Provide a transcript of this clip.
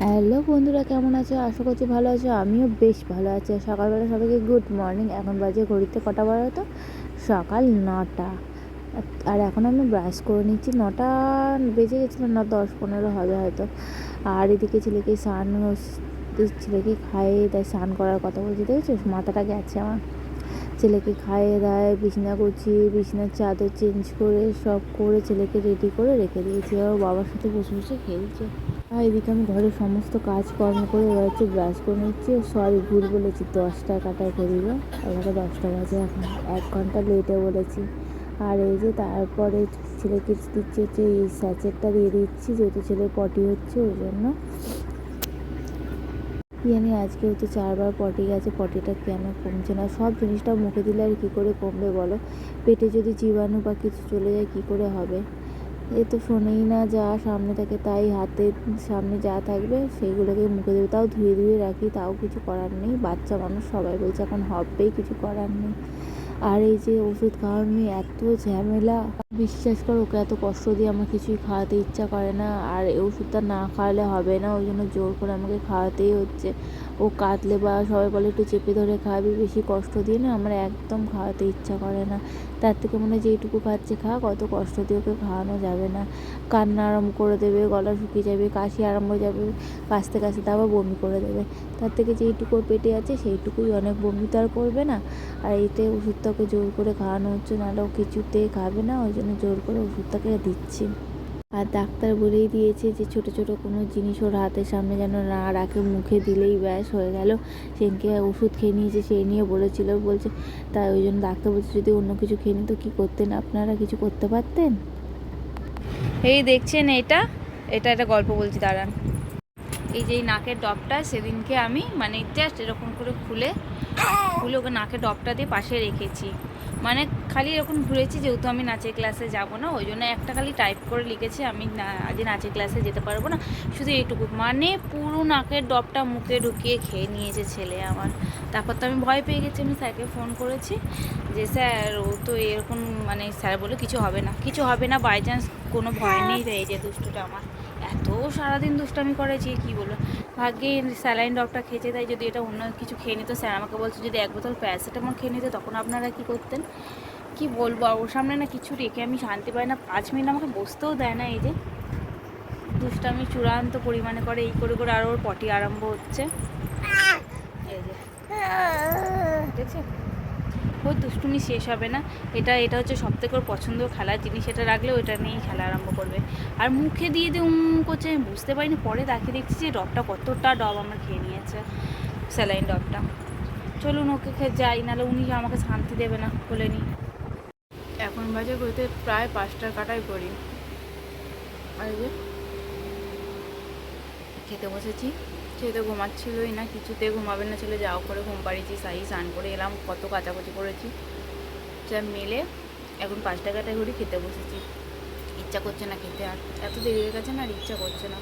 Hello বন্ধুরা, কেমন আছো? আশা করছি ভালো আছো। আমিও বেশ ভালো আছি। সকালবেলা সবাইকে গুড মর্নিং। এখন বাজে ঘড়িতে কটা বাজে? তো সকাল 9টা। আর এখন আমি ব্রাশ করে নিচ্ছি। 9টা বেজে গেছিলো, না 10-15 হবে হয়তো। আর এদিকে ছেলেকে ছেলেকে খাইয়ে দেয়, স্নান করার কথা বলছি, দেখেছো মাথাটা গেছে আমার। ছেলেকে খাইয়ে দেয়, বিছানা গুছিয়ে বিছানার চাদর চেঞ্জ করে সব করে ছেলেকে রেডি করে রেখে দিয়েছি। আর বাবার সাথে বসে বসে খেলছে। আর এদিকে আমি ঘরের সমস্ত কাজকর্ম করে এবার হচ্ছে ব্রাশ করে নিচ্ছি। সরি, ভুল বলেছি, 10টা কাটায় ঘড়িল, এখানে 10টা বাজে। এখন 1 ঘন্টা লেটে বলেছি। আর এই যে তারপরে ছেলেকে দিচ্ছি হচ্ছে এই স্যাচেটটা দিয়ে দিচ্ছি, যেহেতু ছেলের পটি হচ্ছে ওই জন্য। জানি আজকে হচ্ছে 4বার পটি গেছে, পটিটা কেন কমছে না? সব জিনিসটা মুখে দিলে আর কী করে কমবে বলো? পেটে যদি জীবাণু বা কিছু চলে যায় কী করে হবে? এ তো শোনেই না, যা সামনে থাকে তাই হাতের সামনে যা থাকবে সেইগুলোকে মুখে দেবে। তাও ধুয়ে ধুয়ে রাখি, তাও কিছু করার নেই। বাচ্চা মানুষ, সবাই বলছে এখন হবেই, কিছু করার নেই। আর এই যে ওষুধ খাওয়ার নিয়ে এত ঝামেলা, বিশ্বাস করো ওকে এত কষ্ট দিয়ে আমার কিছুই খাওয়াতে ইচ্ছা করে না। আর এই ওষুধটা না খাওয়ালে হবে না, ওই জন্য জোর করে আমাকে খাওয়াতেই হচ্ছে। ও কাঁদলে বা সবাই বলে একটু চেপে ধরে খাওয়াবি, বেশি কষ্ট দিয়ে না আমার একদম খাওয়াতে ইচ্ছা করে না। তার থেকে মনে হয় যেইটুকু খাচ্ছে খা, কত কষ্ট দিয়ে ওকে খাওয়ানো যাবে না। কান্না আরম্ভ করে দেবে, গলা শুকিয়ে যাবে, কাশি আরম্ভ হয়ে যাবে, কাশতে কাশতে আবার বমি করে দেবে। তার থেকে যেইটুকু পেটে আছে সেইটুকুই অনেক। বমি তো আর করবে না। আর এইটাই ওষুধটাকে জোর করে খাওয়ানো হচ্ছে, নাহলে ও কিছুতেই খাবে না, ওই জন্য জোর করে ওষুধটাকে দিচ্ছি। আর ডাক্তার বলেই দিয়েছে যে ছোট ছোট কোনো জিনিস ওর হাতের সামনে যেন না রাখে, মুখে দিলেই ব্যাস হয়ে গেল। সেদিনকে ওষুধ খেয়ে নিয়েছে, সেই নিয়ে বলছে তাই ওই জন্য ডাক্তার বলছে যদি অন্য কিছু খেয়ে নিত কী করতেন আপনারা? কিছু করতে পারতেন? এই দেখছেন, এটা এটা একটা গল্প বলছি, দাঁড়ান। এই যে এই নাকের ডবটা সেদিনকে আমি মানে জাস্ট এরকম করে খুলে খুলে ওকে নাকের ডবটা দিয়ে পাশে রেখেছি। মানে খালি এরকম ঘুরেছি, যেহেতু আমি নাচের ক্লাসে যাব না ওই জন্য একটা খালি টাইপ করে লিখেছি আমি আজ নাচের ক্লাসে যেতে পারবো না, শুধু এইটুকু। মানে পুরো নাকের ডবটা মুখে ঢুকিয়ে খেয়ে নিয়েছে ছেলে আমার। তারপর তো আমি ভয় পেয়ে গেছি, আমি স্যারকে ফোন করেছি যে স্যার ও তো এরকম, মানে স্যার বললো কিছু হবে না, কিছু হবে না, বাই চান্স কোনো ভয় নেই। এই যে দুষ্টুটা আমার এত সারাদিন দুষ্টামি করেছি কি বলবো। ভাগ্যে স্যালাইন ড্রপটা খেয়েছে, তাই যদি এটা অন্য কিছু খেয়ে নিত, স্যার আমাকে বলছে যদি 1 বোতল প্যারাসিটামল খেয়ে নিত তখন আপনারা কী করতেন? কি বলবো, ওর সামনে না কিছু রেখে আমি শান্তি পাই না। 5 মিনিট আমাকে বসতেও দেয় না। এই যে দুষ্টামি চূড়ান্ত পরিমাণে করে, এই করে করে আর ওর পটি আরম্ভ হচ্ছে। এই যে দেখছো, ওর দুষ্টুমি শেষ হবে না। এটা এটা হচ্ছে সবথেকে ওর পছন্দের খেলার জিনিস, এটা রাখলে ওইটা নিয়েই খেলা আরম্ভ করবে। আর মুখে দিয়ে দিয়ে করছে, আমি বুঝতে পারিনি, পরে তাকিয়ে দেখছি যে ডবটা কতটা ডব আমার খেয়ে নিয়েছে, স্যালাইন ডবটা। চলুন ওকে যাই, নাহলে উনি আমাকে শান্তি দেবে না, বলে নিই। এখন বাজে ঘড়িতে প্রায় 5টার কাটায় করি। আর যে খেতে বসেছি, খেতে ঘুমাচ্ছিলই না, কিছুতে ঘুমাবে না ছেলে, যাও করে ঘুম পাড়িয়েছি, স্নান করে এলাম, কত কাচাকুচি করেছি যা মেলে। এখন 5টা কাটায় ঘড়ি, খেতে বসেছি। ইচ্ছা করছে না খেতে, আর এত দেরি হয়ে গেছে না, আর ইচ্ছা করছে না।